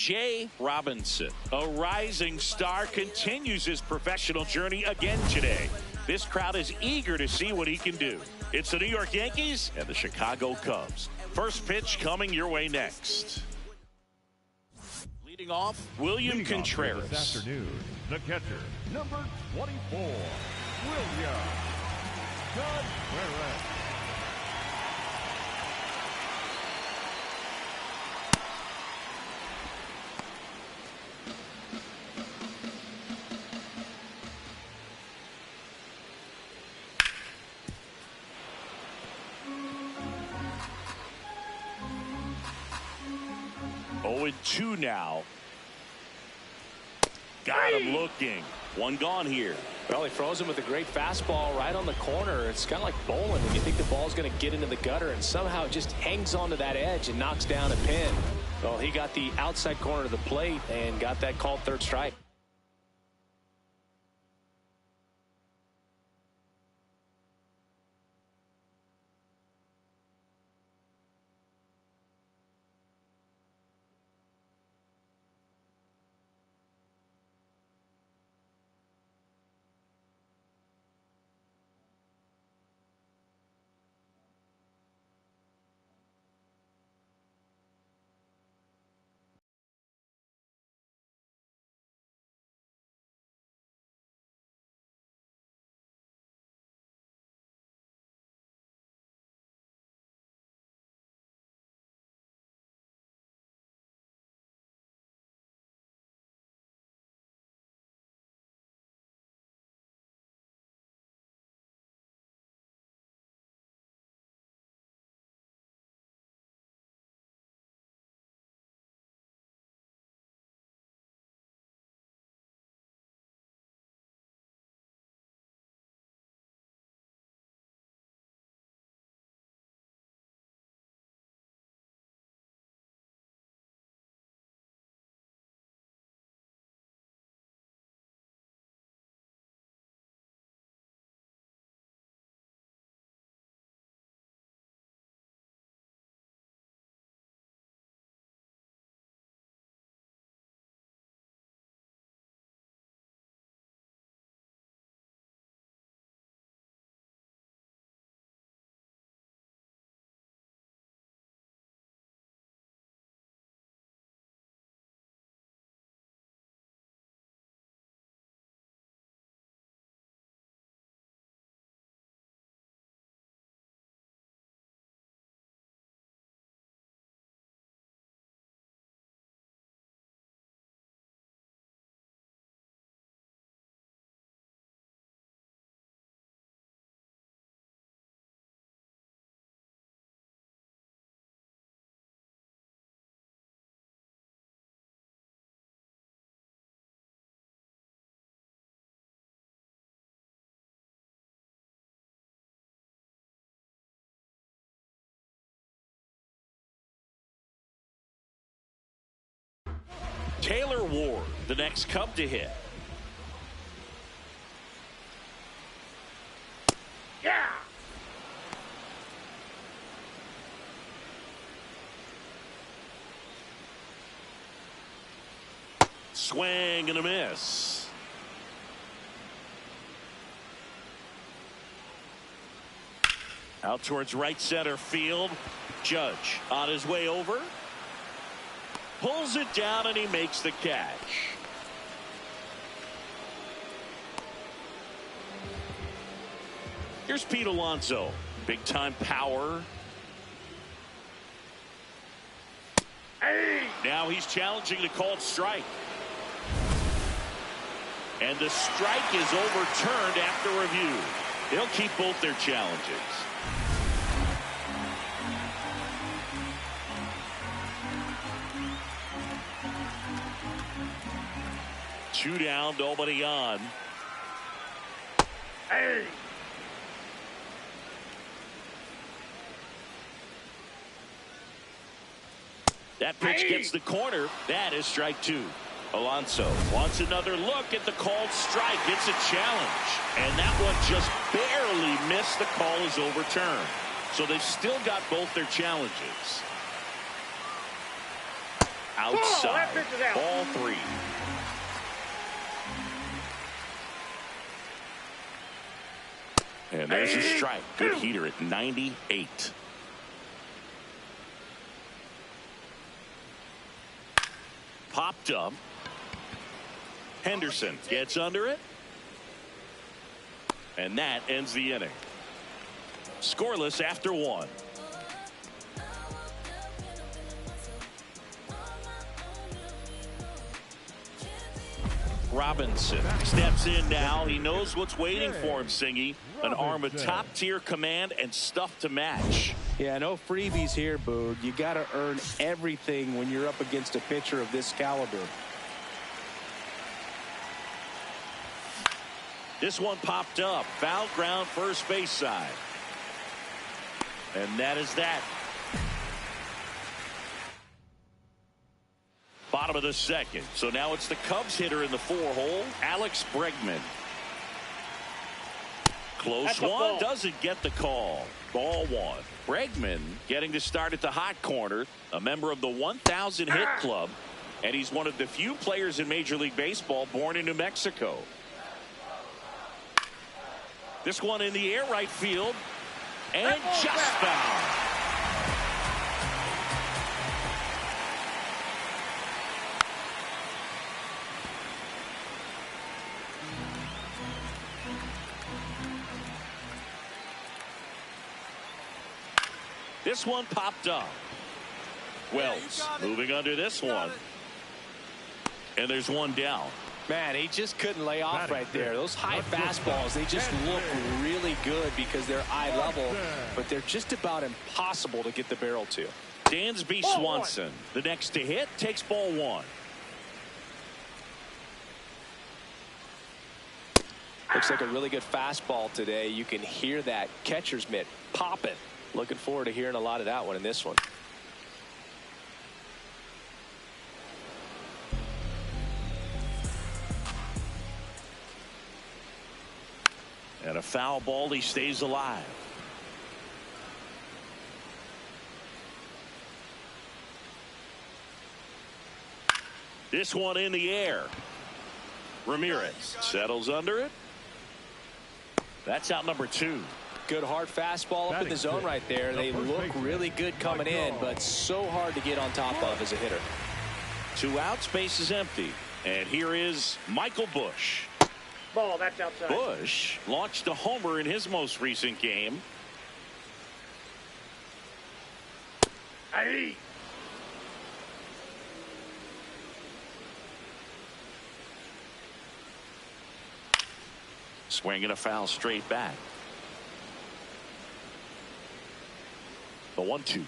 Jay Robinson, a rising star, continues his professional journey again today. This crowd is eager to see what he can do. It's the New York Yankees and the Chicago Cubs. First pitch coming your way next. Leading off, William Contreras. This afternoon, the catcher, number 24, William Contreras. Oh, 2 now. Got him looking. One gone here. Well, he froze him with a great fastball right on the corner. It's kind of like bowling when you think the ball's going to get into the gutter and somehow it just hangs onto that edge and knocks down a pin. Well, he got the outside corner of the plate and got that called third strike. Taylor Ward, the next Cub to hit. Yeah! Swing and a miss. Out towards right center field. Judge on his way over. Pulls it down and he makes the catch. Here's Pete Alonso. Big time power. Hey! Now he's challenging the called strike. And the strike is overturned after review. They'll keep both their challenges. Two down, nobody on. Hey! That pitch gets the corner. That is strike 2. Alonso wants another look at the called strike. It's a challenge. And that one just barely missed. The call is overturned. So they've still got both their challenges. outside. Ball 3. And there's a strike. Good heater at 98. Popped up. Henderson gets under it. And that ends the inning. Scoreless after 1. Robinson steps in now. He knows what's waiting for him, Singy. An arm of top-tier command and stuff to match. Yeah, no freebies here, Boog. You got to earn everything when you're up against a pitcher of this caliber. This one popped up. Foul ground, first base side. And that is that. Bottom of the second. So now it's the Cubs hitter in the 4-hole, Alex Bregman. Close one, doesn't get the call. Ball 1. Bregman getting to start at the hot corner, a member of the 1,000 hit club, and he's one of the few players in Major League Baseball born in New Mexico. This one in the air, right field, and just foul. This one popped up. Wells moving under this one. And there's one down. Man, he just couldn't lay off right there. Those high fastballs, they just look really good because they're eye level, but they're just about impossible to get the barrel to. Dansby Swanson, the next to hit, takes ball 1. Looks like a really good fastball today. You can hear that catcher's mitt popping. Looking forward to hearing a lot of that one in this one. And a foul ball, he stays alive. This one in the air. Ramirez settles under it. That's out number 2. Good hard fastball up in the zone right there. They look really good coming in, but so hard to get on top of as a hitter. 2 outs, base is empty. And here is Michael Busch. Ball, that's outside. Busch launched a homer in his most recent game. Aye. Swinging a foul straight back. The 1-2.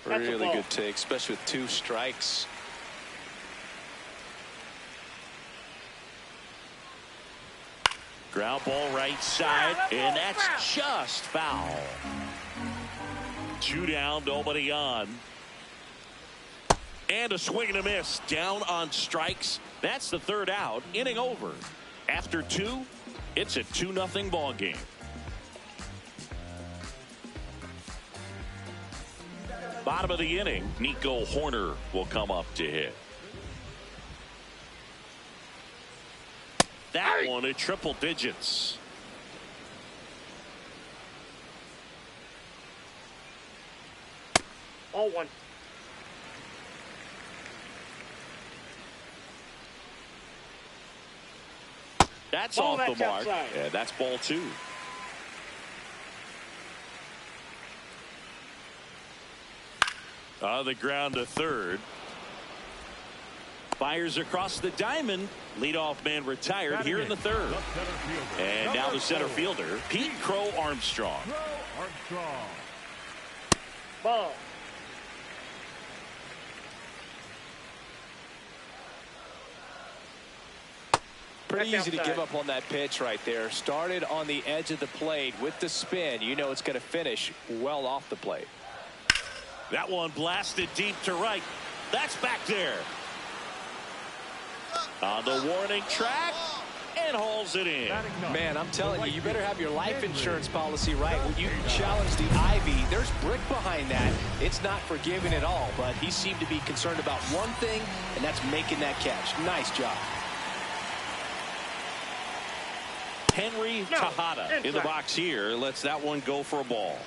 Really good take, especially with 2 strikes. Ground ball right side, and that's just foul. 2 down, nobody on. And a swing and a miss. Down on strikes. That's the 3rd out. Inning over. After 2, it's a 2-0 ball game. Bottom of the inning, Nico Horner will come up to hit. That one at triple digits. All 1. That's ball, off the mark. Outside. Yeah, that's ball 2. The ground to third. Fires across the diamond. Leadoff man retired here in the 3rd. And now the center fielder, Pete Crow Armstrong. Ball. Pretty easy to give up on that pitch right there. Started on the edge of the plate with the spin. You know it's going to finish well off the plate. That one blasted deep to right. That's back there. On the warning track. and hauls it in. Man, I'm telling you, you better have your life insurance policy right when you challenge the Ivy. There's brick behind that. It's not forgiving at all, but he seemed to be concerned about one thing, and that's making that catch. Nice job. Henry Tejada in the box here. Lets that one go for a ball.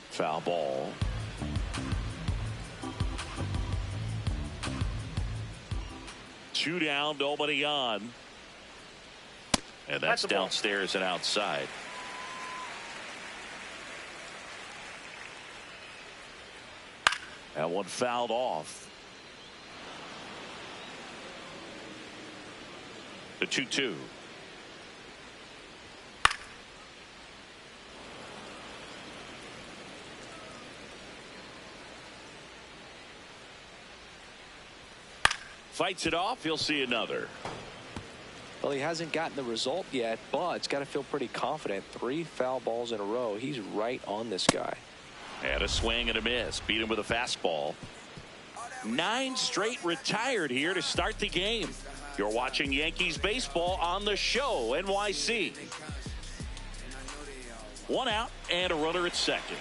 Foul ball. Two down, nobody on. And that's downstairs and outside. That one fouled off. The 2-2. Fights it off. He'll see another. Well, he hasn't gotten the result yet, but it's got to feel pretty confident. 3 foul balls in a row. He's right on this guy. And a swing and a miss. Beat him with a fastball. 9 straight retired here to start the game. You're watching Yankees baseball on the show, NYC. 1 out and a runner at second.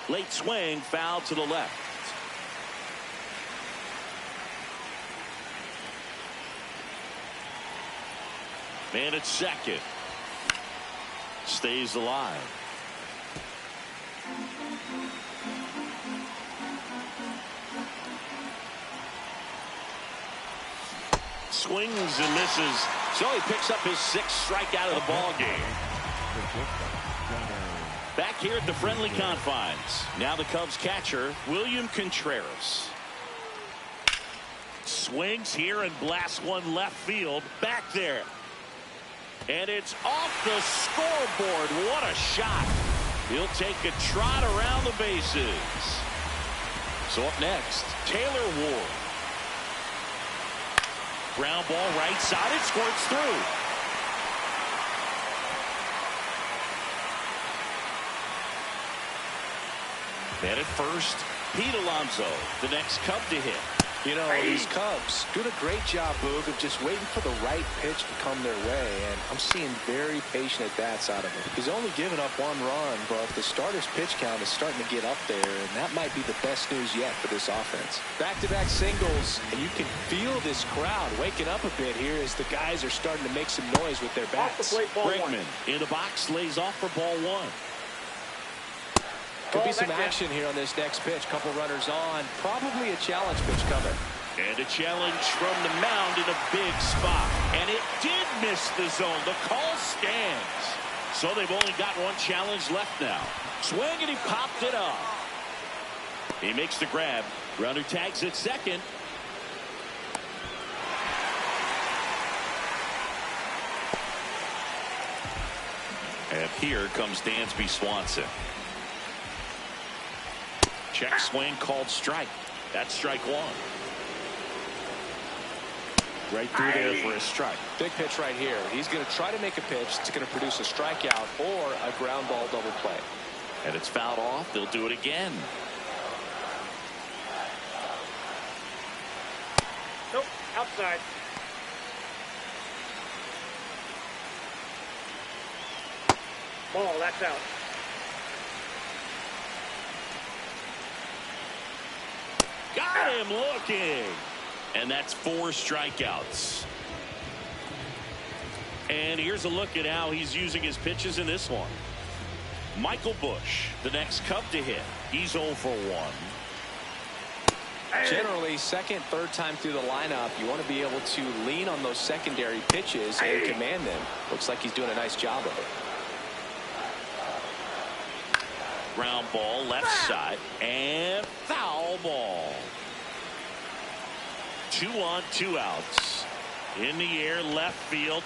Late swing, foul to the left. Man at second. Stays alive. Swings and misses. So he picks up his 6th strikeout of the ball game. Back here at the friendly confines. Now the Cubs catcher, William Contreras. Swings here and blasts one left field. Back there. And it's off the scoreboard. What a shot. He'll take a trot around the bases. So up next, Taylor Ward. Ground ball right side. It squirts through. And at first, Pete Alonso, the next Cub to hit. You know, these Cubs doing a great job, Boog, of just waiting for the right pitch to come their way. And I'm seeing very patient at-bats out of him. He's only given up 1 run, but the starter's pitch count is starting to get up there, and that might be the best news yet for this offense. Back-to-back singles, and you can feel this crowd waking up a bit here as the guys are starting to make some noise with their bats. Brinkman in the box lays off for ball 1. Could be some action here on this next pitch. Couple runners on. Probably a challenge pitch coming. And a challenge from the mound in a big spot. And it did miss the zone. The call stands. So they've only got 1 challenge left now. Swing and he popped it up. He makes the grab. Runner tags at second. And here comes Dansby Swanson. Check swing called strike. That's strike 1. Right through there for a strike. Big pitch right here. He's going to try to make a pitch that's going to produce a strikeout or a ground ball double play. And it's fouled off. They'll do it again. Nope, outside. Ball, that's out. Got him looking. And that's 4 strikeouts. And here's a look at how he's using his pitches in this one. Michael Busch, the next Cub to hit. He's 0 for 1. Generally, second, third time through the lineup, you want to be able to lean on those secondary pitches and command them. Looks like he's doing a nice job of it. Ground ball left side and foul ball. 2 on, 2 outs. In the air, left field.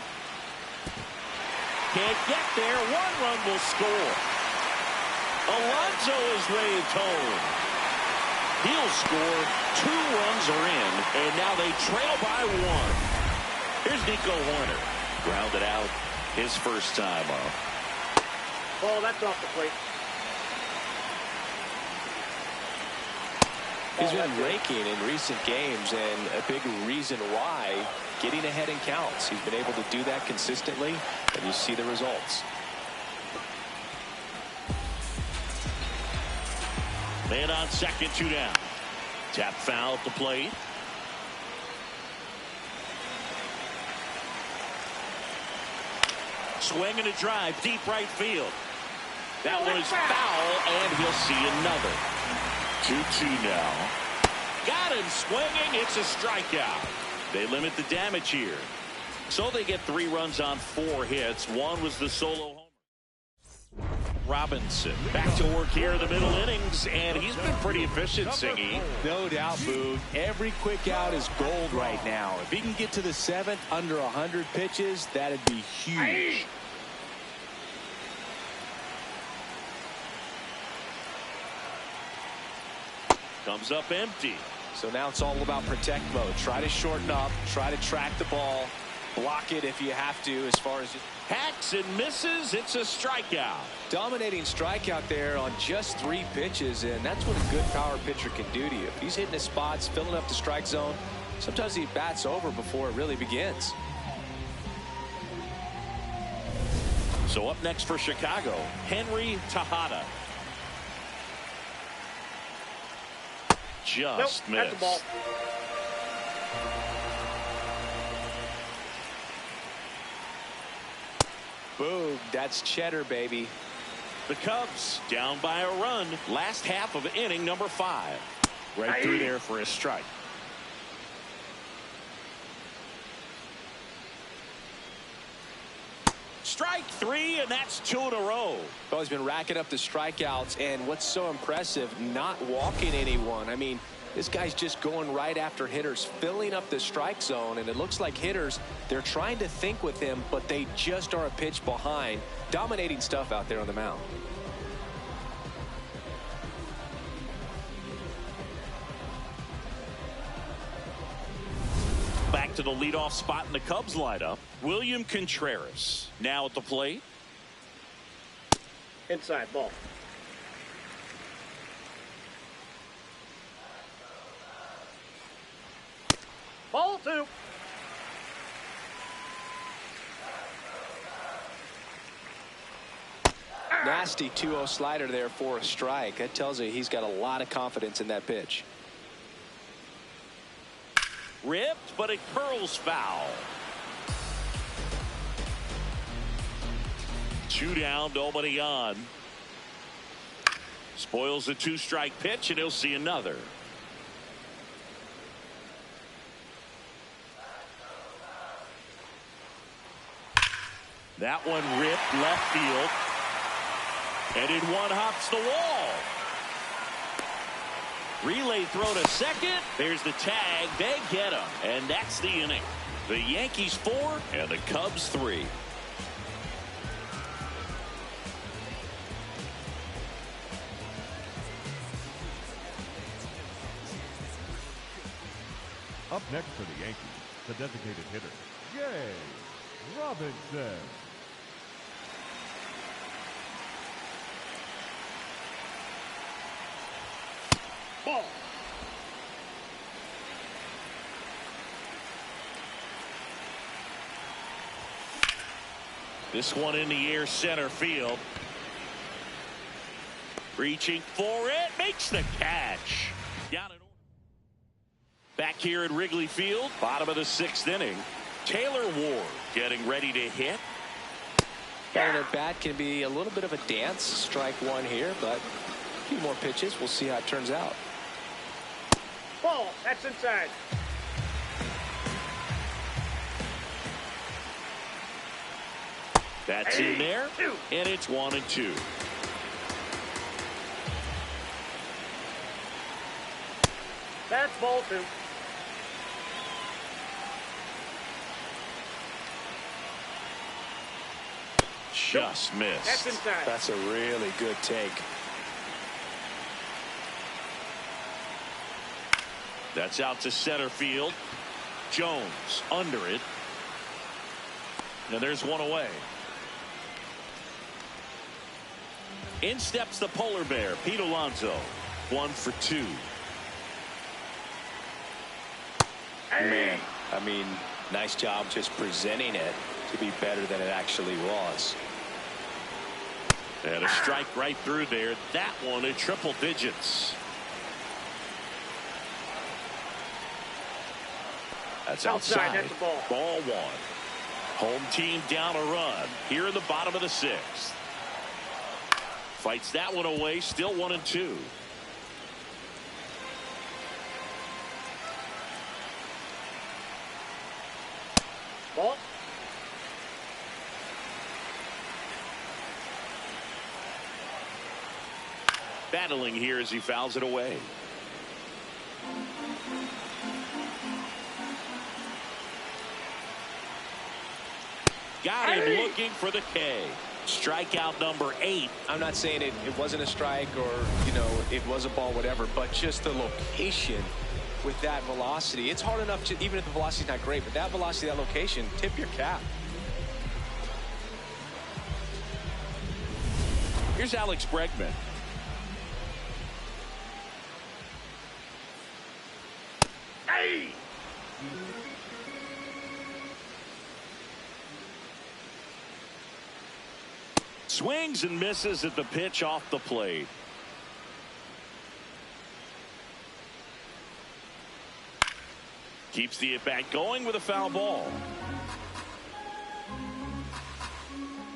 Can't get there. 1 run will score. Alonso is waved home. He'll score 2 runs are in, and now they trail by 1. Here's Nico Hoerner. Grounded out his first time up. Ball, that's off the plate. He's been raking in recent games, and a big reason why, getting ahead in counts. He's been able to do that consistently, and you see the results. Man on second, 2 down. Tap foul at the plate. Swing and a drive, deep right field. That was foul, and he'll see another. 2-2 now. Got him swinging. It's a strikeout. They limit the damage here. So they get 3 runs on 4 hits. One was the solo homer. Robinson back to work here in the middle innings, and he's been pretty efficient, Singy. No doubt, Boog. Every quick out is gold right now. If he can get to the 7th under 100 pitches, that'd be huge. Comes up empty. So now it's all about protect mode. Try to shorten up, try to track the ball, block it if you have to. As far as hacks and misses, it's a strikeout. Dominating strikeout there on just 3 pitches, and that's what a good power pitcher can do to you. If he's hitting his spots, filling up the strike zone, sometimes he bats over before it really begins. So up next for Chicago, Henry Tejada. Just missed. That's the ball. Boom, that's cheddar, baby. The Cubs down by a run. Last half of inning number 5. Right through there for a strike. Strike 3, and that's 2 in a row. Well, he's been racking up the strikeouts, and what's so impressive, not walking anyone. I mean, this guy's just going right after hitters, filling up the strike zone, and it looks like hitters, they're trying to think with him, but they just are a pitch behind. Dominating stuff out there on the mound. Back to the leadoff spot in the Cubs lineup. William Contreras now at the plate. Inside ball. Ball 2. Nasty 2-0 slider there for a strike. That tells you he's got a lot of confidence in that pitch. Ripped, but it curls foul. 2 down, nobody on. Spoils the 2-strike pitch, and he'll see another. That one ripped left field. And in one hops the wall. Relay throw to second. There's the tag. They get him. And that's the inning. The Yankees 4 and the Cubs 3. Up next for the Yankees, the designated hitter, Jay Robinson. Ball. This one in the air, center field. Reaching for it, makes the catch. Got it. Back here at Wrigley Field, bottom of the 6th inning. Taylor Ward getting ready to hit. And at bat can be a little bit of a dance. Strike 1 here, but a few more pitches. We'll see how it turns out. Ball. That's inside. That's in there, and it's 1-2. That's ball 2. Just missed. That's inside. That's a really good take. That's out to center field. Jones under it. And there's one away. In steps the polar bear, Pete Alonso. 1 for 2. Man, I mean, nice job just presenting it to be better than it actually was. And a strike right through there. That one in triple digits. That's outside. That's the ball. Ball 1. Home team down a run here in the bottom of the 6th. Fights that one away. Still 1 and 2. Ball. Battling here as he fouls it away. Got him looking for the K. Strikeout number 8. I'm not saying it wasn't a strike or, you know, it was a ball, whatever, but just the location with that velocity. It's hard enough to, even if the velocity's not great, but that velocity, that location, tip your cap. Here's Alex Bregman. Hey! Swings and misses at the pitch off the plate. Keeps the at-bat going with a foul ball.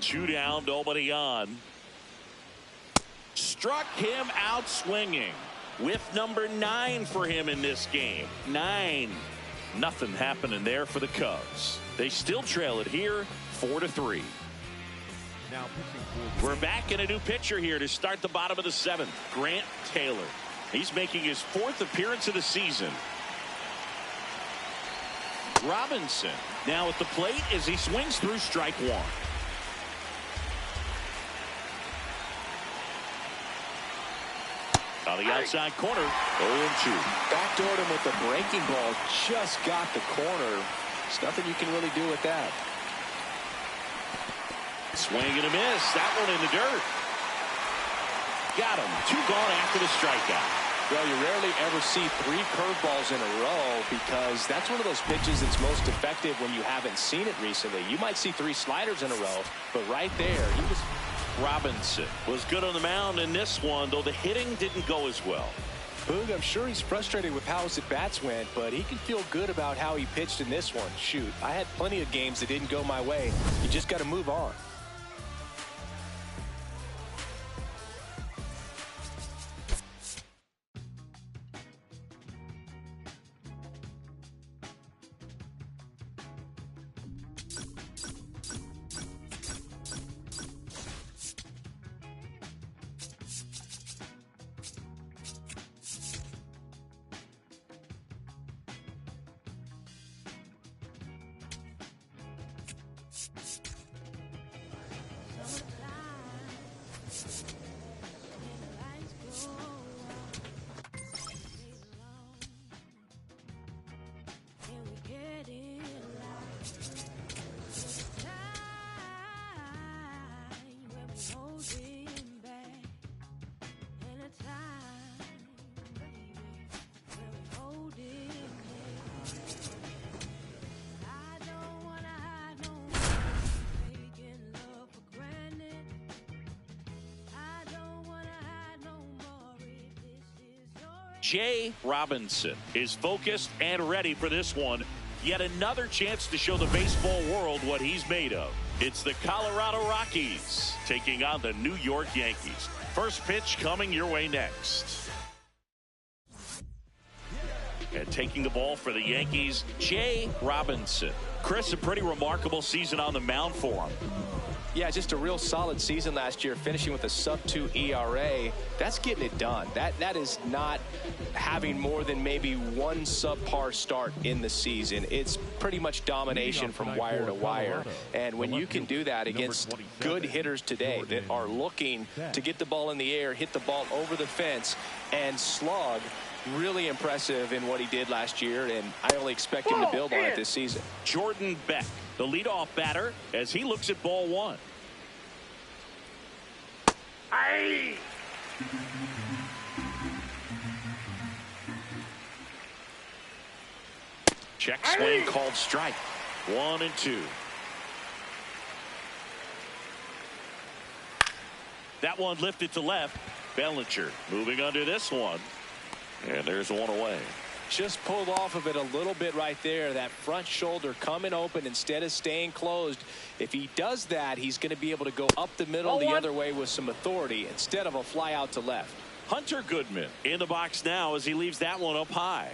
2 down, nobody on. Struck him out swinging. Whiff number 9 for him in this game. 9. Nothing happening there for the Cubs. They still trail it here, 4-3. Now pitching for We're back in a new pitcher here to start the bottom of the 7th. Grant Taylor. He's making his 4th appearance of the season. Robinson now at the plate as he swings through strike 1. On the outside corner, 0-2. Backdoored him with the breaking ball. Just got the corner. There's nothing you can really do with that. Swing and a miss. That one in the dirt. Got him. 2 gone after the strikeout. Well, you rarely ever see 3 curveballs in a row because that's one of those pitches that's most effective when you haven't seen it recently. You might see 3 sliders in a row, but right there, he was... Robinson was good on the mound in this one, though the hitting didn't go as well. Boog, I'm sure he's frustrated with how his at-bats went, but he can feel good about how he pitched in this one. Shoot, I had plenty of games that didn't go my way. You just got to move on. Jay Robinson is focused and ready for this one. Yet another chance to show the baseball world what he's made of. It's the Colorado Rockies taking on the New York Yankees. First pitch coming your way next. And taking the ball for the Yankees, Jay Robinson. Chris, a pretty remarkable season on the mound for him. Yeah, just a real solid season last year, finishing with a sub-2 ERA. That's getting it done. That is not having more than maybe one subpar start in the season. It's pretty much domination from wire to wire. And when you can do that against good hitters today that are looking to get the ball in the air, hit the ball over the fence, and slug, Really impressive in what he did last year, and I only expect him to build on it this season. Jordan Beck, the leadoff batter, as he looks at ball one. Aye. Check swing called strike. 1-2. That one lifted to left. Bellinger moving under this one. And there's one away. Just pulled off of it a little bit right there. That front shoulder coming open instead of staying closed. If he does that, he's going to be able to go up the middle the other way with some authority instead of a fly out to left. Hunter Goodman in the box now as he leaves that one up high.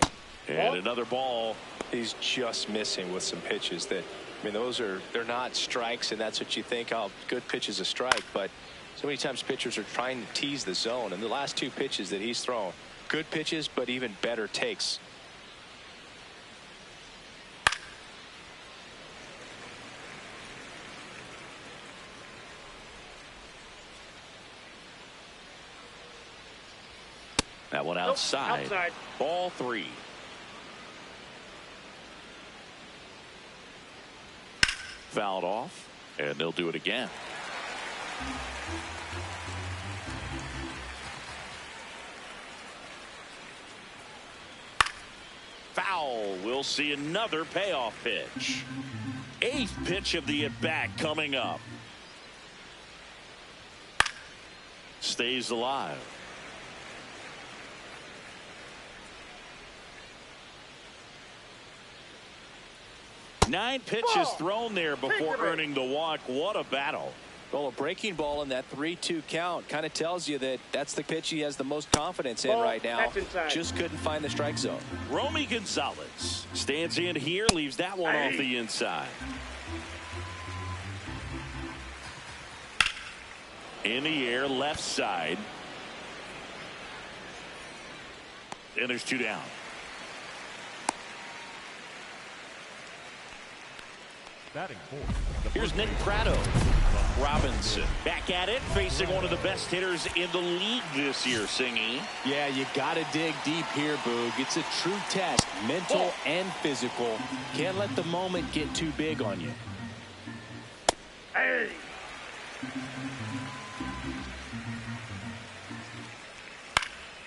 And another ball. He's just missing with some pitches that, I mean, they're not strikes, and that's what you think, oh, good pitch is a strike. But so many times pitchers are trying to tease the zone, and the last two pitches that he's thrown, good pitches, but even better takes. That one outside. Outside. Ball 3. Fouled off, and they'll do it again. Foul. We'll see another payoff pitch. 8th pitch of the at-bat coming up. Stays alive. 9 pitches thrown there before earning the walk. What a battle. Well, a breaking ball in that 3-2 count kind of tells you that that's the pitch he has the most confidence in right now. Just couldn't find the strike zone. Romy Gonzalez stands in here, leaves that one off the inside. In the air, left side. And there's 2 down. Batting fourth. Here's Nick Pratto. Robinson back at it, facing one of the best hitters in the league this year, Singy. Yeah, you got to dig deep here, Boog. It's a true test, mental and physical. Can't let the moment get too big on you. Hey.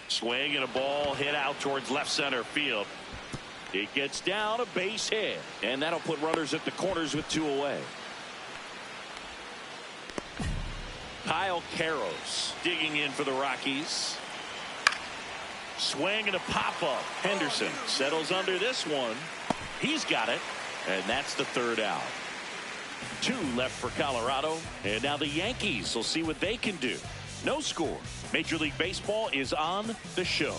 Swing and a ball hit out towards left center field. It gets down, a base hit, and that'll put runners at the corners with 2 away. Kyle Karros digging in for the Rockies. Swing and a pop-up. Henderson settles under this one. He's got it, and that's the 3rd out. 2 left for Colorado, and now the Yankees will see what they can do. No score. Major League Baseball is on the show.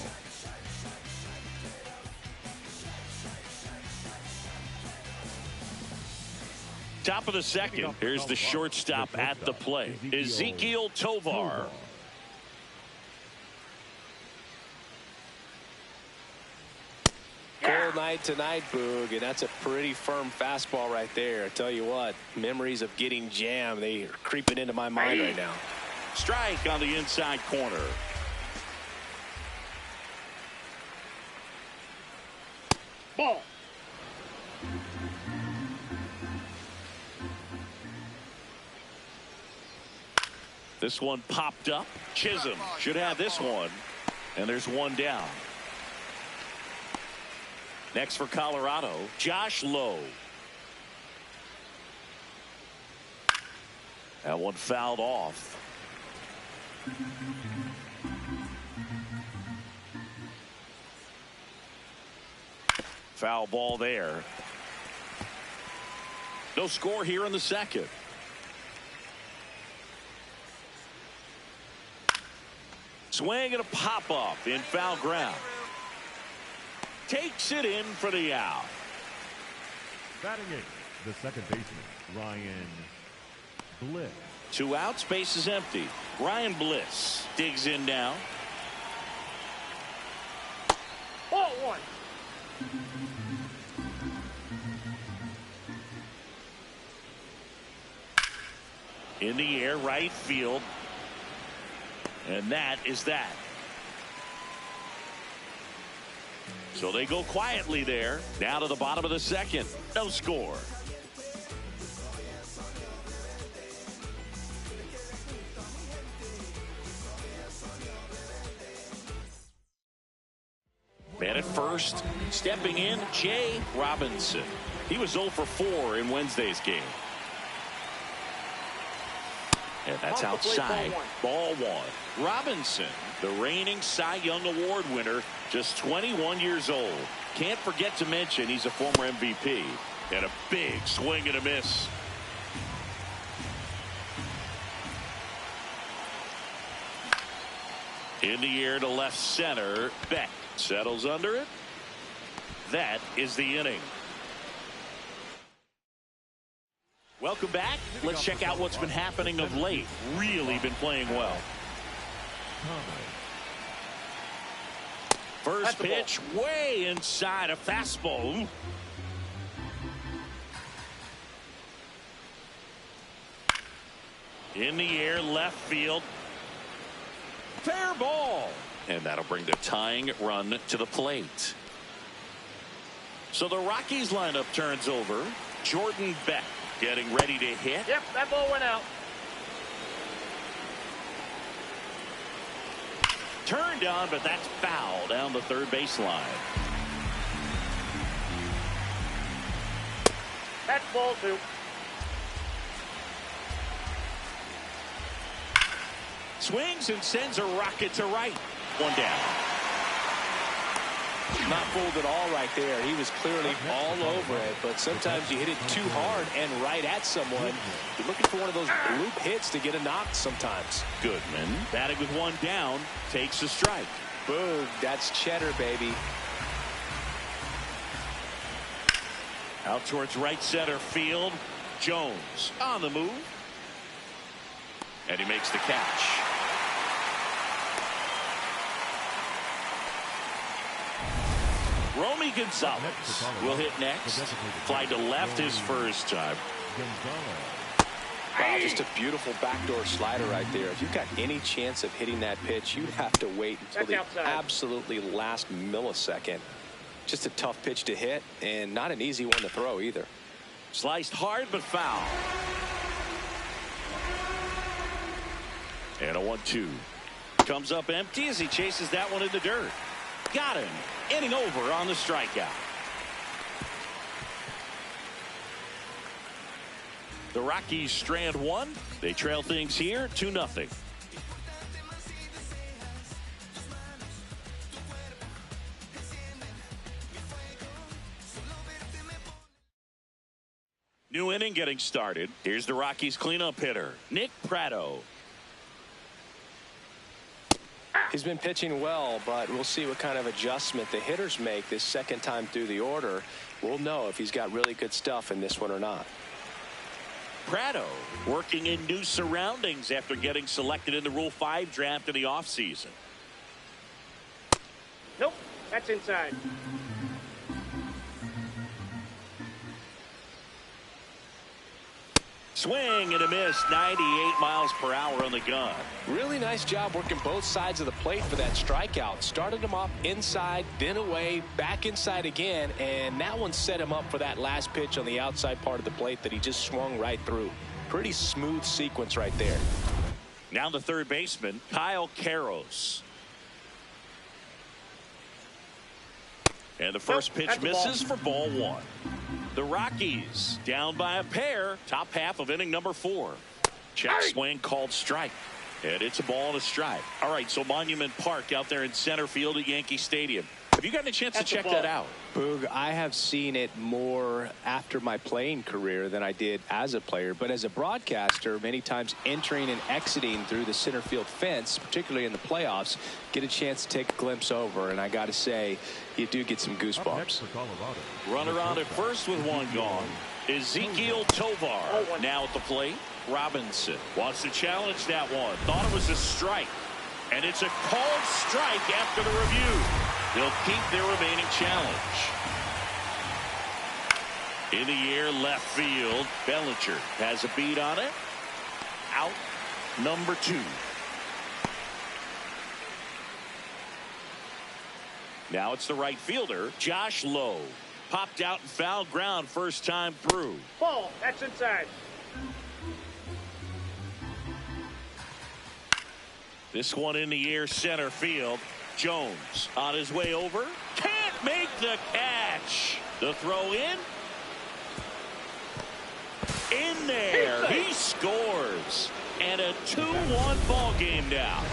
Top of the 2nd. Here's the shortstop at the plate, Ezekiel Tovar. Cold night tonight, Boog, and that's a pretty firm fastball right there. I tell you what, memories of getting jammed, they are creeping into my mind right now. Strike on the inside corner. Ball. This one popped up. Chisholm should have this one. And there's 1 down. Next for Colorado, Josh Lowe. That one fouled off. Foul ball there. No score here in the 2nd. Swing and a pop-up in foul ground. Takes it in for the out. Batting 8th, the second baseman, Ryan Bliss. 2 outs, base is empty. Ryan Bliss digs in now. Ball 1. In the air, right field. And that is that. So they go quietly there. Down to the bottom of the second. No score. Man at first, stepping in, Jay Robinson. He was 0 for 4 in Wednesday's game. And that's outside. Ball one. Robinson, the reigning Cy Young Award winner, just 21 years old. Can't forget to mention he's a former MVP. And a big swing and a miss. In the air to left center. Beck settles under it. That is the inning. Welcome back. Let's check out what's been happening of late. Really been playing well. First pitch way inside, a fastball. In the air, left field. Fair ball. And that'll bring the tying run to the plate. So the Rockies lineup turns over. Jordan Beck getting ready to hit. Yep, that ball went out. Turned on, but that's foul down the third baseline. That's ball two. Swings and sends a rocket to right. One down. Not fooled at all right there. He was clearly all over it, but sometimes you hit it too hard and right at someone. You're looking for one of those loop hits to get a knock sometimes. Goodman, batting with one down, takes a strike. Boom, that's cheddar, baby. Out towards right center field. Jones on the move. And he makes the catch. Romy Gonzalez will hit next. Fly to left his first time. Wow, just a beautiful backdoor slider right there. If you've got any chance of hitting that pitch, you'd have to wait until the absolutely last millisecond. Just a tough pitch to hit and not an easy one to throw either. Sliced hard but foul. And a 1-2. Comes up empty as he chases that one in the dirt. Got him. Inning over on the strikeout. The Rockies strand one. They trail things here 2-0. New inning getting started. Here's the Rockies cleanup hitter, Nick Pratto. He's been pitching well, but we'll see what kind of adjustment the hitters make this second time through the order. We'll know if he's got really good stuff in this one or not. Pratto working in new surroundings after getting selected in the Rule 5 draft in the offseason. Nope, that's inside. Swing and a miss, 98 miles per hour on the gun. Really nice job working both sides of the plate for that strikeout. Started him off inside, then away, back inside again, and that one set him up for that last pitch on the outside part of the plate that he just swung right through. Pretty smooth sequence right there. Now the third baseman, Kyle Karros. And the first pitch misses for ball one. The Rockies down by a pair, top half of inning number 4. Check swing called strike. And it's a ball and a strike. All right, so Monument Park out there in center field at Yankee Stadium. Have you gotten a chance to check that out? Boog, I have seen it more after my playing career than I did as a player. But as a broadcaster, many times entering and exiting through the center field fence, particularly in the playoffs, get a chance to take a glimpse over. And I got to say, you do get some goosebumps. Runner on at first with one gone. Ezekiel Tovar now at the plate. Robinson wants to challenge that one. Thought it was a strike. And it's a called strike after the review. They'll keep their remaining challenge. In the air, left field. Bellinger has a beat on it. Out number 2. Now it's the right fielder, Josh Lowe. Popped out and foul ground first time through. Ball, that's inside. This one in the air center field. Jones on his way over. Can't make the catch. The throw in. In there. He scores. And a 2-1 ball game now.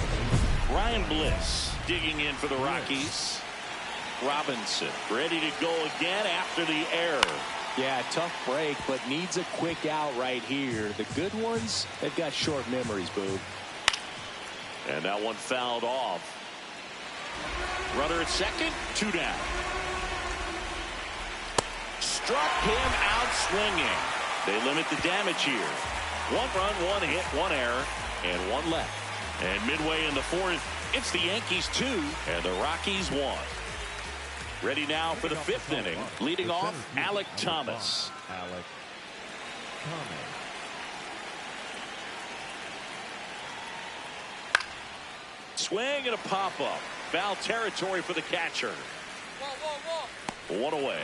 Ryan Bliss digging in for the Rockies. Robinson ready to go again after the error. Yeah, tough break, but needs a quick out right here. The good ones, they've got short memories, Boo. And that one fouled off. Runner at second, 2 down. Struck him out swinging. They limit the damage here. 1 run, 1 hit, 1 error, and 1 left. And midway in the 4th, it's the Yankees 2 and the Rockies 1. Ready now for the 5th inning. Leading off, Alek Thomas. Alek Thomas. Swing and a pop-up. Foul territory for the catcher. 1 away.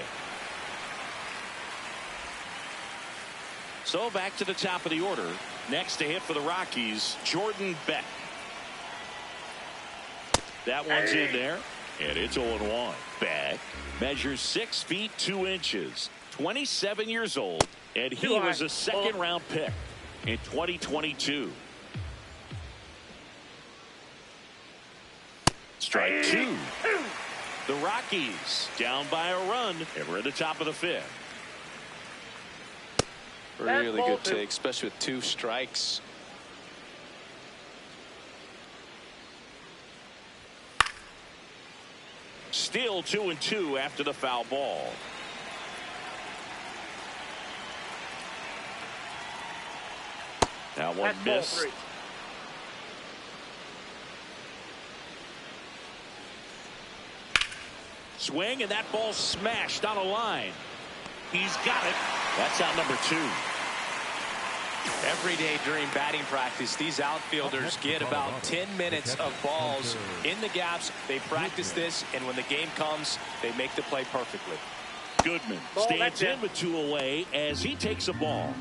So back to the top of the order. Next to hit for the Rockies, Jordan Beck. That one's in there, and it's 0-1. Beck measures 6 feet 2 inches, 27 years old, and he was a second-round pick in 2022. Strike 2. The Rockies down by a run, and we're at the top of the 5th. Really good take, especially with 2 strikes. Still 2-2 after the foul ball. Now one miss. Swing, and that ball smashed on a line. He's got it. That's out number 2. Every day during batting practice, these outfielders get about 10 minutes of balls in the gaps. They practice this, and when the game comes, they make the play perfectly. Goodman stands in with 2 away as he takes a ball.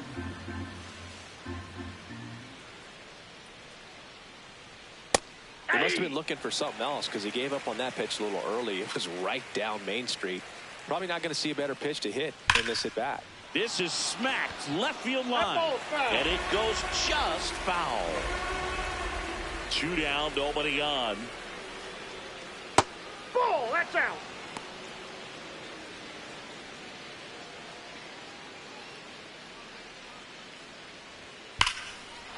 He must have been looking for something else because he gave up on that pitch a little early. It was right down Main Street. Probably not going to see a better pitch to hit in this at bat. This is smacked left field line, and it goes just foul. 2 down, nobody on. Ball, that's out.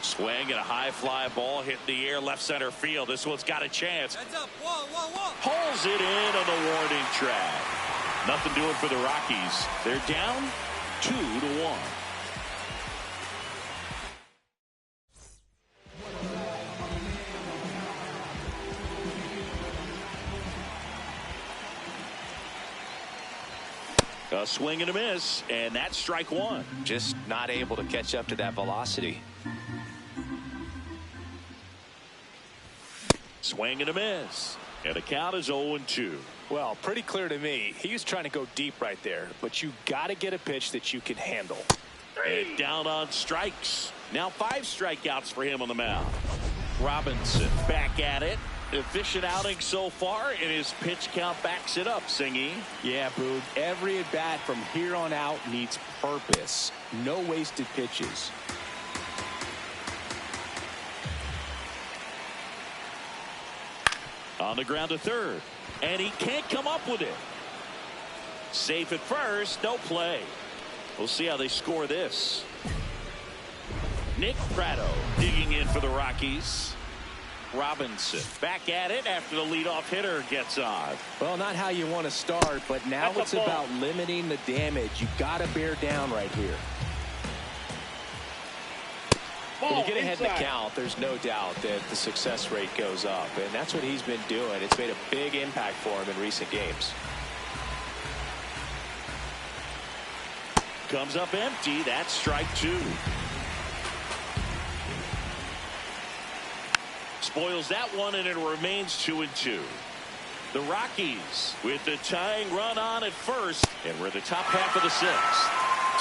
Swing and a high fly ball hitting the air left center field. This one's got a chance. Heads up. Whoa. Pulls it in on the warning track. Nothing doing for the Rockies. They're down 2-1. A swing and a miss, and that's strike 1. Just not able to catch up to that velocity. Swing and a miss, and the count is 0-2. Well, pretty clear to me. He was trying to go deep right there, but you got to get a pitch that you can handle. And down on strikes. Now 5 strikeouts for him on the mound. Robinson back at it. Efficient outing so far, and his pitch count backs it up, Singy. Yeah, Boog. Every at bat from here on out needs purpose. No wasted pitches. On the ground to third, and he can't come up with it. Safe at first, no play. We'll see how they score this. Nick Pratto digging in for the Rockies. Robinson back at it after the leadoff hitter gets on. Well, not how you want to start, but now it's about limiting the damage. You got to bear down right here. When you get ahead in the count, there's no doubt that the success rate goes up, and that's what he's been doing. It's made a big impact for him in recent games. Comes up empty. That's strike 2. Spoils that one, and it remains 2-2. The Rockies with the tying run on at first, and we're the top half of the sixth.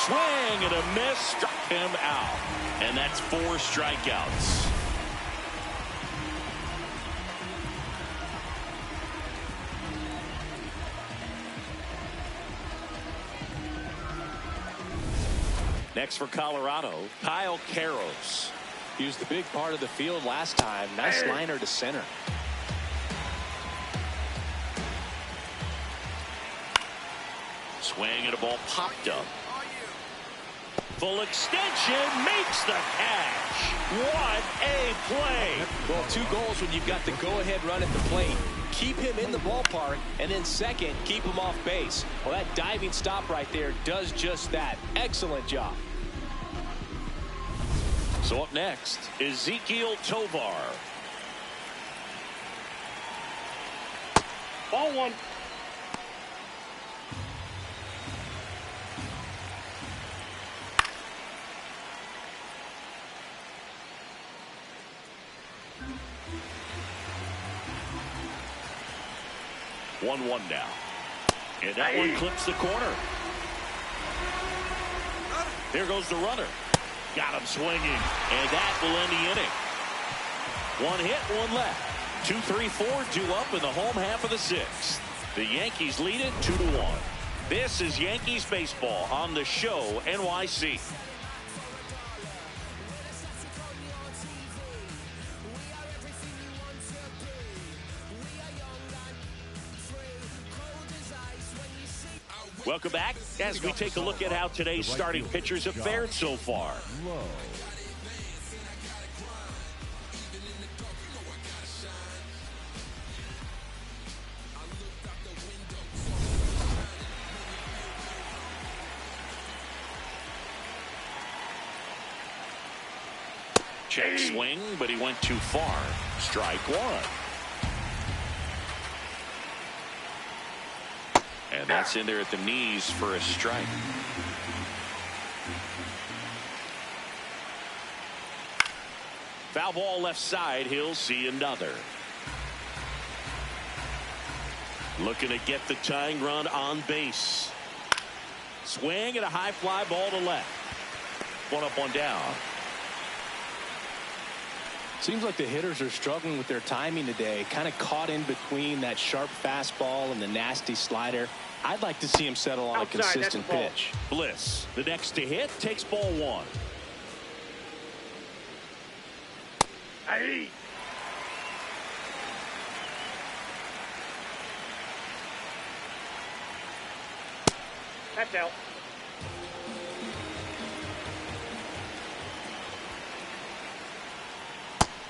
Swing and a miss, struck him out, and that's 4 strikeouts. Next for Colorado, Kyle Karros. He was the big part of the field last time. Nice liner to center. Swing and a ball popped up. Full extension makes the catch. What a play. Well, 2 goals when you've got the go-ahead run at the plate. Keep him in the ballpark, and then second, keep him off base. Well, that diving stop right there does just that. Excellent job. So up next, Ezekiel Tovar. Ball 1. One now. And that one clips the corner. There goes the runner. Got him swinging. And that will end the inning. 1 hit, 1 left. 2, 3, 4, 2 up in the home half of the sixth. The Yankees lead it 2-1. This is Yankees baseball on the show NYC. Welcome back as we take a look at how today's starting pitchers have fared so far. Check swing, but he went too far. Strike 1. And that's in there at the knees for a strike. Foul ball left side. He'll see another. Looking to get the tying run on base. Swing and a high fly ball to left. 1 up, 1 down. Seems like the hitters are struggling with their timing today. Kind of caught in between that sharp fastball and the nasty slider. I'd like to see him settle on Outside, a consistent pitch. Bliss, the next to hit, takes ball 1. Hey. That's out.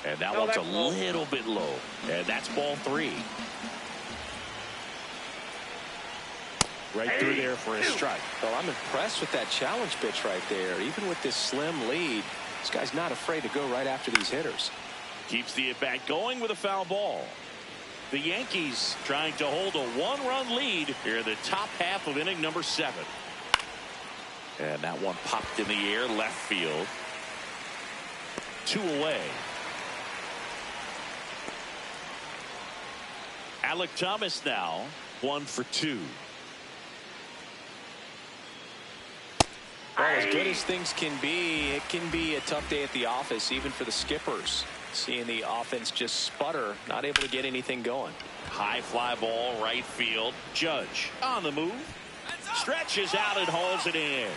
And that one's a little bit low. And that's ball 3. Right through there for a strike. Well, I'm impressed with that challenge pitch right there. Even with this slim lead, this guy's not afraid to go right after these hitters. Keeps the at-bat going with a foul ball. The Yankees trying to hold a 1-run lead here in the top half of inning number 7. And that one popped in the air left field. 2 away. Alec Thomas now 1 for 2. Well, as good as things can be, it can be a tough day at the office, even for the skippers. Seeing the offense just sputter, not able to get anything going. High fly ball right field. Judge on the move. Stretches out and hauls it in.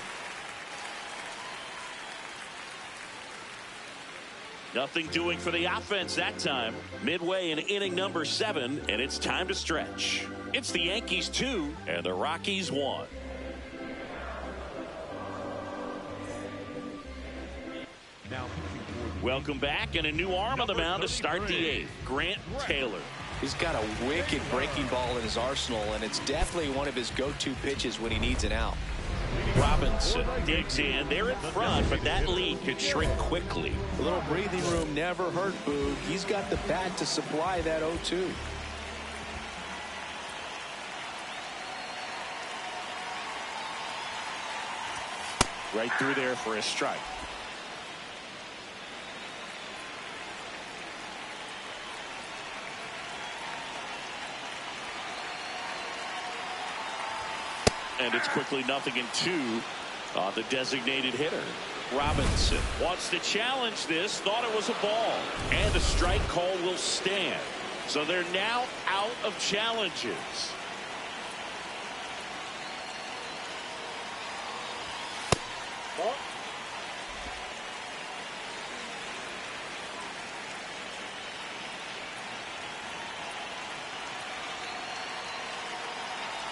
Nothing doing for the offense that time. Midway in inning number 7, and it's time to stretch. It's the Yankees 2 and the Rockies 1. Welcome back, and a new arm on the mound to start the 8th. Grant Taylor. He's got a wicked breaking ball in his arsenal, and it's definitely one of his go-to pitches when he needs an out. Robinson digs in. They're in front, but that lead could shrink quickly. A little breathing room never hurt Boog. He's got the bat to supply that 0-2. Right through there for a strike. And it's quickly 0-2 on the designated hitter. Robinson wants to challenge this, thought it was a ball, and the strike call will stand. So they're now out of challenges.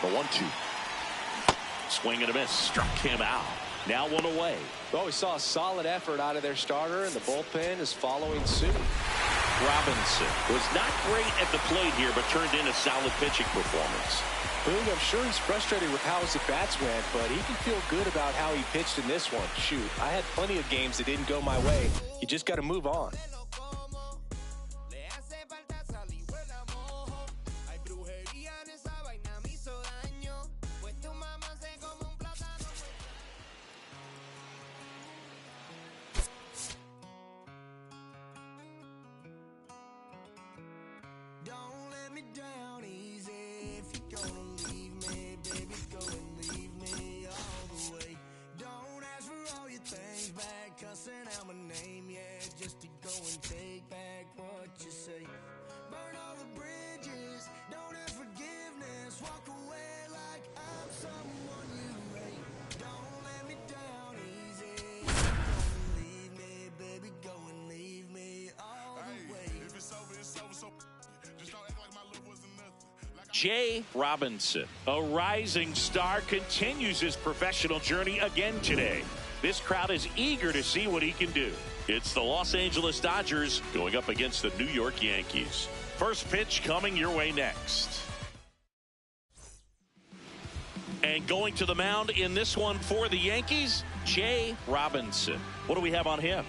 The 1-2. Swing and a miss. Struck him out. Now one away. Well, we saw a solid effort out of their starter, and the bullpen is following suit. Robinson was not great at the plate here, but turned in a solid pitching performance. Boog, I'm sure he's frustrated with how his at-bats went, but he can feel good about how he pitched in this one. Shoot, I had plenty of games that didn't go my way. You just got to move on. Don't let me down easy. If you're gonna leave me, baby, go and leave me all the way. Don't ask for all your things back, cussing out my name, yeah, just to go and take back what you say. Burn all the bridges, don't have forgiveness, walk away like I'm someone you hate. Don't let me down easy. If you're gonna leave me, baby, go and leave me all the way. If it's over, it's over, so just don't act like my love wasn't nothing. Jay Robinson, a rising star, continues his professional journey again today. This crowd is eager to see what he can do. It's the Los Angeles Dodgers going up against the New York Yankees. First pitch coming your way next. And going to the mound in this one for the Yankees, Jay Robinson. What do we have on him?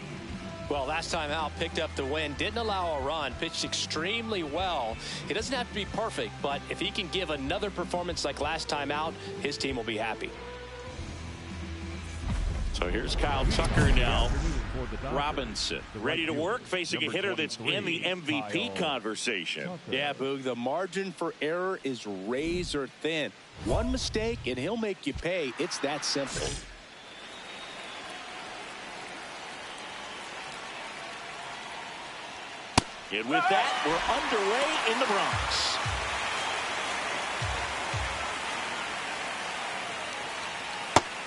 Well, last time out, picked up the win, didn't allow a run, pitched extremely well. He doesn't have to be perfect, but if he can give another performance like last time out, his team will be happy. So here's Kyle Tucker now. Robinson ready to work, facing a hitter that's in the MVP conversation. Yeah, Boog, the margin for error is razor thin. One mistake and he'll make you pay. It's that simple. And with that, we're underway in the Bronx.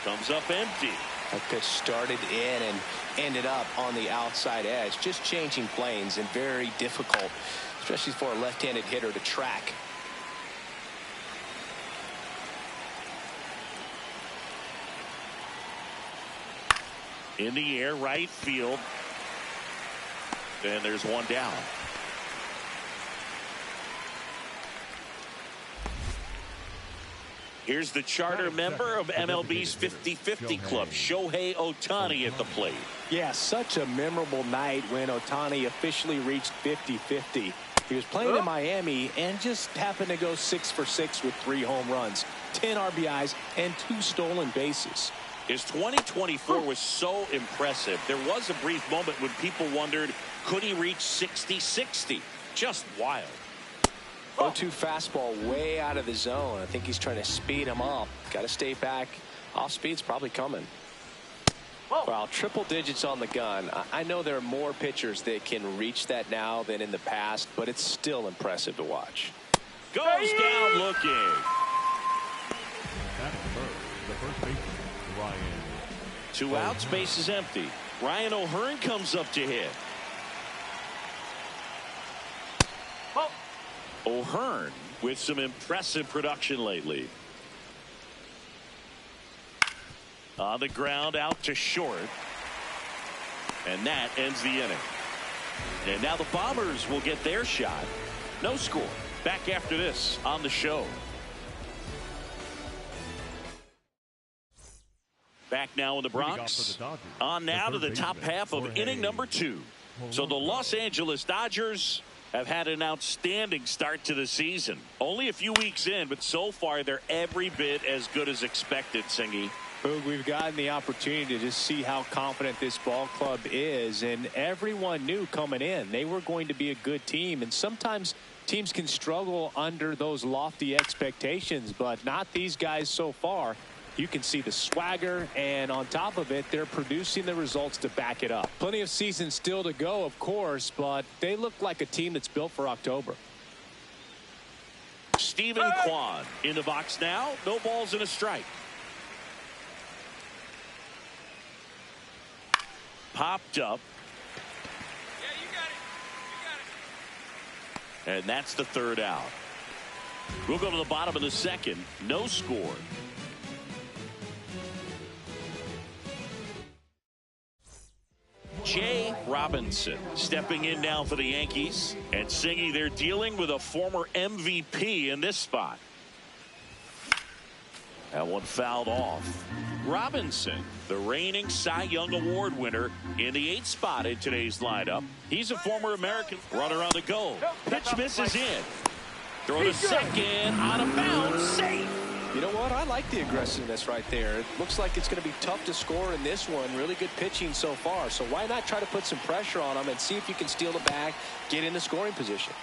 Comes up empty. That pitch started in and ended up on the outside edge. Just changing planes and very difficult, especially for a left-handed hitter to track. In the air, right field. And there's one down. Here's the charter member of MLB's 50-50 club, Shohei Ohtani at the plate. Yeah, such a memorable night when Ohtani officially reached 50-50. He was playing in Miami and just happened to go 6 for 6 with 3 home runs, 10 RBIs, and 2 stolen bases. His 2024 was so impressive. There was a brief moment when people wondered, could he reach 60-60? Just wild. 0-2 fastball way out of the zone. I think he's trying to speed him up. Got to stay back. Off speed's probably coming. Well, triple digits on the gun. I know there are more pitchers that can reach that now than in the past, but it's still impressive to watch. Goes down looking. The first baseman, Ryan. 2 outs, base is empty. Ryan O'Hearn comes up to hit. O'Hearn with some impressive production lately. On the ground, out to short. And that ends the inning. And now the Bombers will get their shot. No score. Back after this on the show. Back now in the Bronx. On now to the top half of inning number 2. So the Los Angeles Dodgers have had an outstanding start to the season. Only a few weeks in, but so far they're every bit as good as expected, Singy. We've gotten the opportunity to just see how confident this ball club is, and everyone knew coming in they were going to be a good team, and sometimes Teams can struggle under those lofty expectations, but not these guys so far. You can see the swagger, and on top of it, they're producing the results to back it up. Plenty of season still to go, of course, but they look like a team that's built for October. Stephen Kwan in the box now. No balls and a strike. Popped up. Yeah, you got it. And that's the third out. We'll go to the bottom of the second. No score. Jay Robinson stepping in now for the Yankees, and Singy, they're dealing with a former MVP in this spot. That one fouled off. Robinson, the reigning Cy Young Award winner, in the 8th spot in today's lineup. He's a former American. Runner on the go. Pitch misses in. Throw to second, out of bounds, safe. You know what? I like the aggressiveness right there. It looks like it's going to be tough to score in this one. Really good pitching so far. So why not try to put some pressure on them and see if you can steal the bag, get in the scoring position.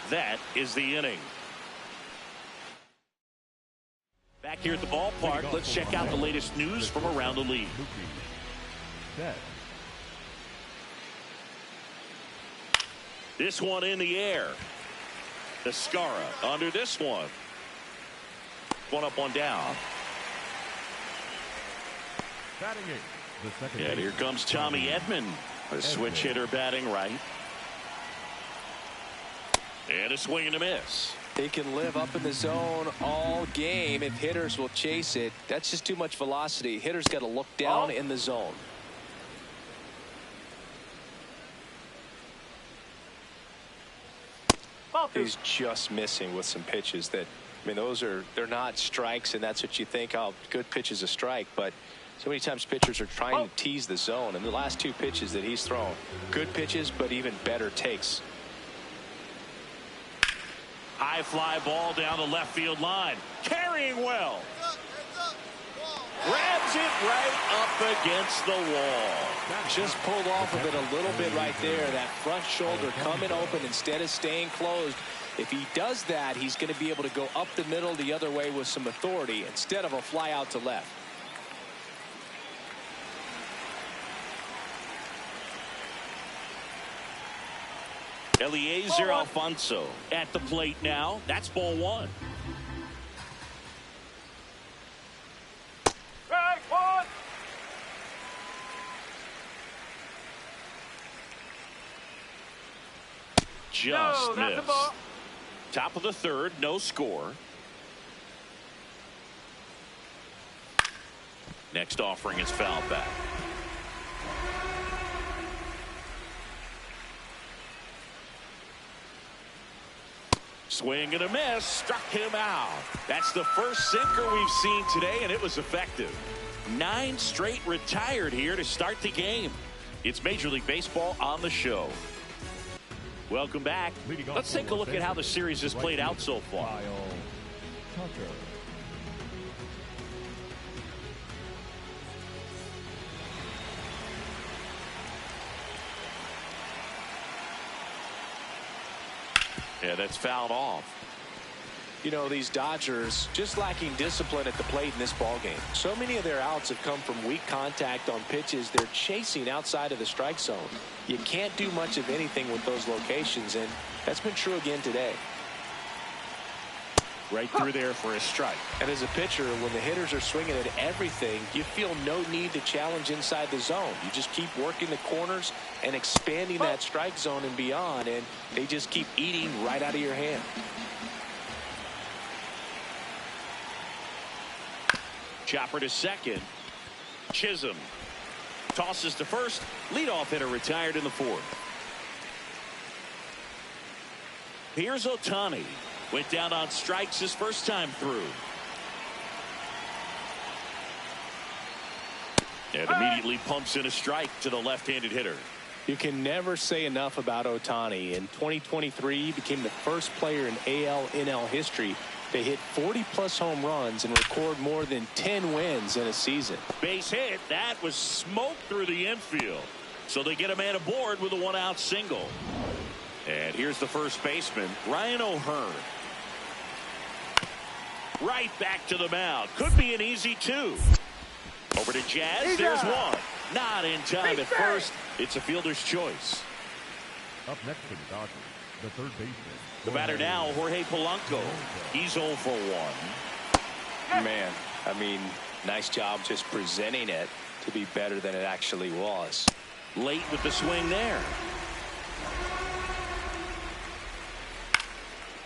That is the inning. Back here at the ballpark, let's check out the latest news from around the league. This one in the air. Escara under this one. One up, one down. And here comes Tommy Edman, a switch hitter batting right. And a swing and a miss. They can live up in the zone all game if hitters will chase it. That's just too much velocity. Hitters got to look down in the zone. He's just missing with some pitches that, I mean, they're not strikes, and that's what you think, oh, good pitch is a strike. But so many times pitchers are trying to tease the zone, and the last 2 pitches that he's thrown, good pitches, but even better takes. High fly ball down the left field line. Carrying well. Grabs it right up against the wall. Just pulled off of it a little bit right there. That front shoulder coming open instead of staying closed. If he does that, he's going to be able to go up the middle the other way with some authority instead of a fly out to left. Eliezer Alfonso at the plate now. That's ball 1. Just missed. Top of the 3rd, no score. Next offering is fouled back. Swing and a miss, struck him out. That's the first sinker we've seen today, and it was effective. 9 straight retired here to start the game. It's Major League Baseball on the show. Welcome back. Let's take a look at how the series has played out so far. Yeah, that's fouled off. You know, these Dodgers just lacking discipline at the plate in this ballgame. So many of their outs have come from weak contact on pitches they're chasing outside of the strike zone. You can't do much of anything with those locations, and that's been true again today. Right through there for a strike. And as a pitcher, when the hitters are swinging at everything, you feel no need to challenge inside the zone. You just keep working the corners and expanding that strike zone and beyond, and they just keep eating right out of your hand. Chopper to second. Chisholm tosses to first. Leadoff hitter retired in the 4th. Here's Ohtani. Went down on strikes his first time through. And immediately pumps in a strike to the left-handed hitter. You can never say enough about Ohtani. In 2023, he became the first player in AL/NL history They hit 40-plus home runs and record more than 10 wins in a season. Base hit. That was smoked through the infield. So they get a man aboard with a one-out single. And here's the first baseman, Ryan O'Hearn. Right back to the mound. Could be an easy two. Over to Jazz. There's one. Not in time at first. It's a fielder's choice. Up next for the Dodgers, the third baseman. The batter now, Jorge Polanco. He's 0 for 1. Man, I mean, nice job just presenting it to be better than it actually was. Late with the swing there.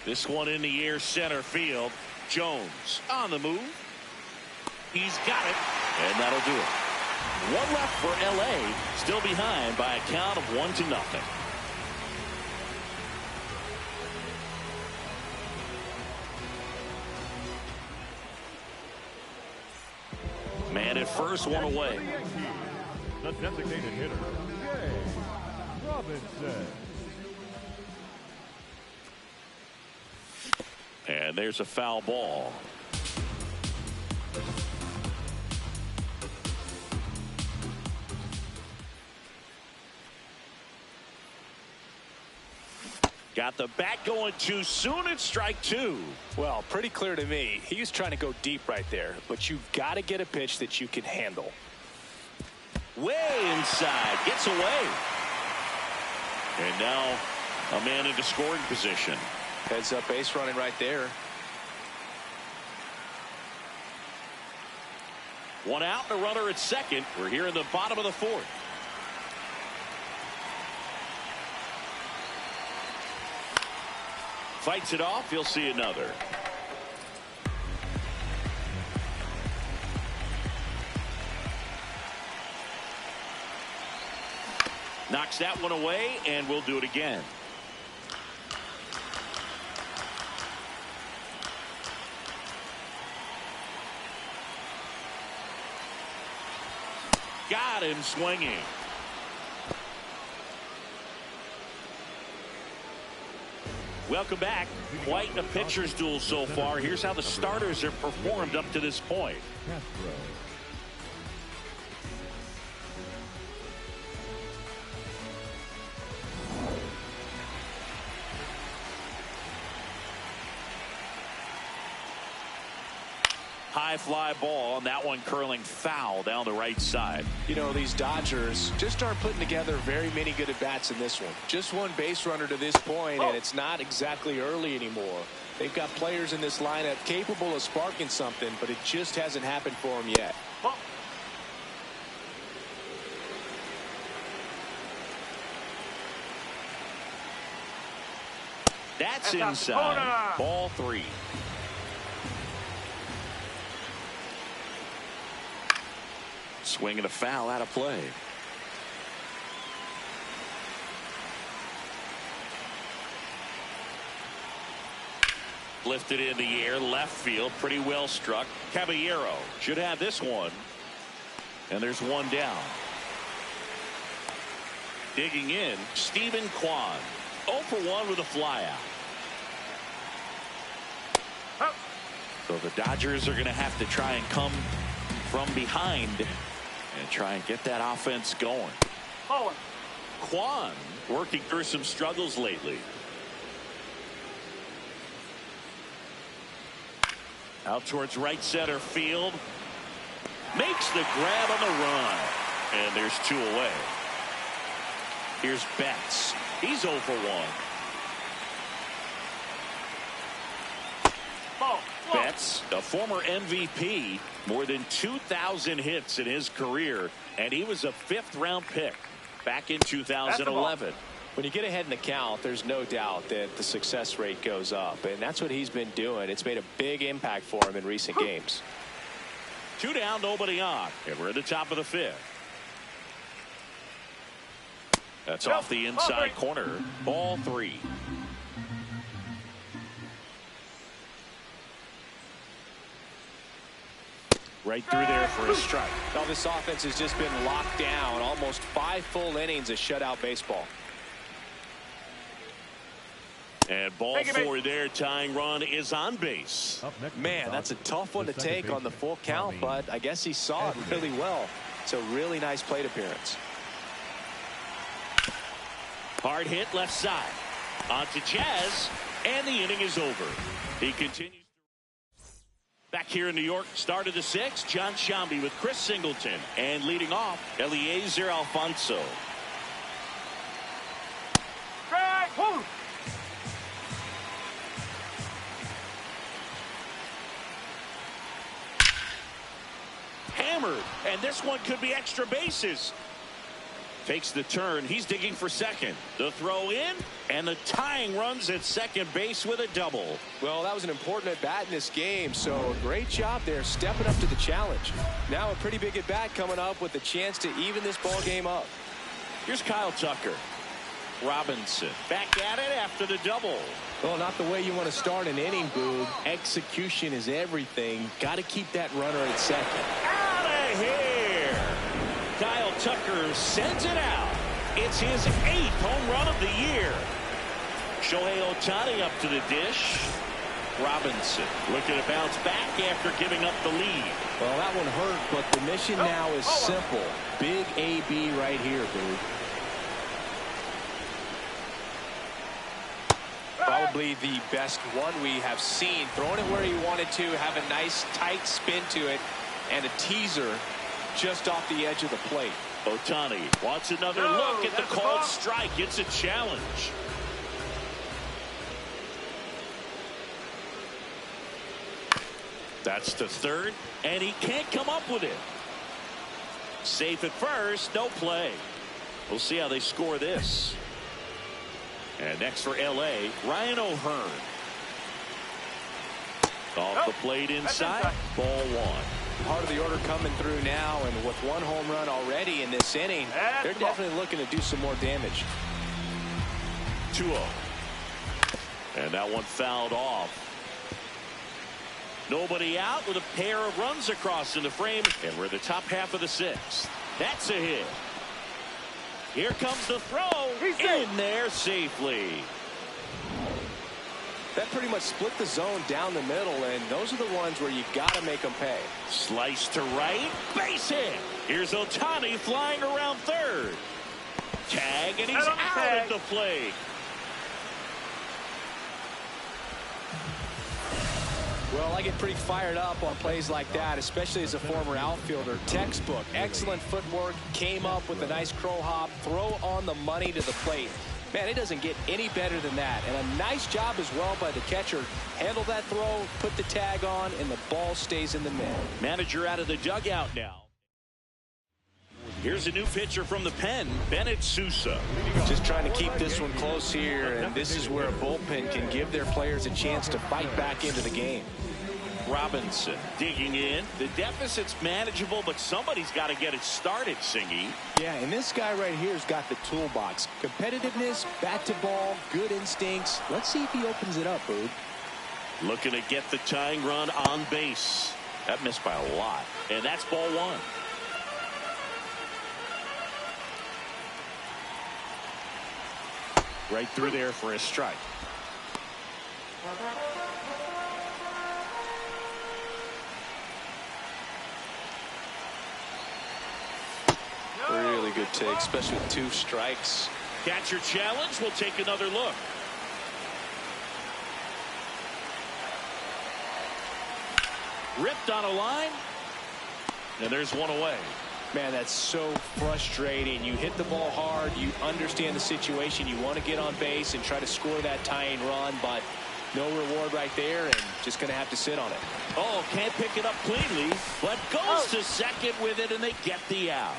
This one in the air, center field. Jones on the move. He's got it, and that'll do it. One left for L.A. Still behind by a count of 1-0. Man at first, one away. The designated hitter, Jay Robinson. And there's a foul ball. Got the bat going too soon. It's strike two. Well, pretty clear to me. He was trying to go deep right there, but you've got to get a pitch that you can handle. Way inside. Gets away. And now a man into scoring position. Heads up base running right there. One out and a runner at second. We're here in the bottom of the fourth. Fights it off. He'll see another. Knocks that one away, and we'll do it again. Got him swinging. Welcome back. Quite a pitcher's duel so far. Here's how the starters have performed up to this point. Castro. High fly ball, and that one curling foul down the right side. You know, these Dodgers just aren't putting together very many good at-bats in this one. Just one base runner to this point, and it's not exactly early anymore. They've got players in this lineup capable of sparking something, but it just hasn't happened for them yet. That's inside. Ball three. Swing and a foul out of play. Lifted in the air, left field, pretty well struck. Caballero should have this one. And there's one down. Digging in, Stephen Kwan. 0 for 1 with a flyout. So the Dodgers are going to have to try and come from behind and try and get that offense going. Kwan working through some struggles lately. Out towards right center field. Makes the grab on the run. And there's 2 away. Here's Betts. He's 0 for 1. Betts, a former MVP, more than 2,000 hits in his career, and he was a 5th-round pick back in 2011. When you get ahead in the count, there's no doubt that the success rate goes up, and that's what he's been doing. It's made a big impact for him in recent games. 2 down, nobody on, and we're at the top of the 5th. That's off the inside corner. Ball 3. Right through there for a strike. Now this offense has just been locked down. Almost 5 full innings of shutout baseball. And ball four there. Tying run is on base. Man, that's a tough one to take on the full count, but I guess he saw it really well. It's a really nice plate appearance. Hard hit left side. On to Jazz, and the inning is over. He continues. Back here in New York, start of the sixth, John Shambi with Chris Singleton. And leading off, Eliezer Alfonso. Hammered, and this one could be extra bases. Takes the turn. He's digging for second. The throw in, and the tying runs at second base with a double. Well, that was an important at-bat in this game, so a great job there stepping up to the challenge. Now a pretty big at-bat coming up with a chance to even this ball game up. Here's Kyle Tucker. Robinson back at it after the double. Well, not the way you want to start an inning, Boog. Execution is everything. Got to keep that runner at second. Out of here. Kyle Tucker sends it out. It's his 8th home run of the year. Shohei Ohtani up to the dish. Robinson looking to bounce back after giving up the lead. Well, that one hurt, but the mission now is simple. Big AB right here, Boog. Probably the best one we have seen. Throwing it where he wanted to, have a nice tight spin to it, and a teaser just off the edge of the plate. Ohtani wants another look at the called strike. It's a challenge. That's to third, and he can't come up with it. Safe at first, no play. We'll see how they score this. And next for L.A., Ryan O'Hearn. Off the plate inside, ball one. Part of the order coming through now, and with one home run already in this inning, they're definitely looking to do some more damage. 2-0. And that one fouled off. Nobody out with a pair of runs across in the frame, and we're in the top half of the sixth. That's a hit. Here comes the throw. In there safely. That pretty much split the zone down the middle, and those are the ones where you got to make them pay. Slice to right. Base hit. Here's Ohtani flying around third. Tag, and he's out at the plate. Well, I get pretty fired up on plays like that, especially as a former outfielder. Textbook, excellent footwork, came up with a nice crow hop, throw on the money to the plate. Man, it doesn't get any better than that. And a nice job as well by the catcher. Handle that throw, put the tag on, and the ball stays in the middle. Manager out of the dugout now. Here's a new pitcher from the pen, Bennett Sousa. Just trying to keep this one close here, and this is where a bullpen can give their players a chance to fight back into the game. Robinson digging in. The deficit's manageable, but somebody's got to get it started, Singy. Yeah, and this guy right here's got the toolbox. Competitiveness, bat to ball, good instincts. Let's see if he opens it up, Boog. Looking to get the tying run on base. That missed by a lot. And that's ball one. Right through there for a strike. Really good take, especially with 2 strikes. Catcher challenge. We'll take another look. Ripped on a line. And there's one away. Man, that's so frustrating. You hit the ball hard. You understand the situation. You want to get on base and try to score that tying run, but no reward right there, and just going to have to sit on it. Oh, can't pick it up cleanly, but goes to second with it, and they get the out.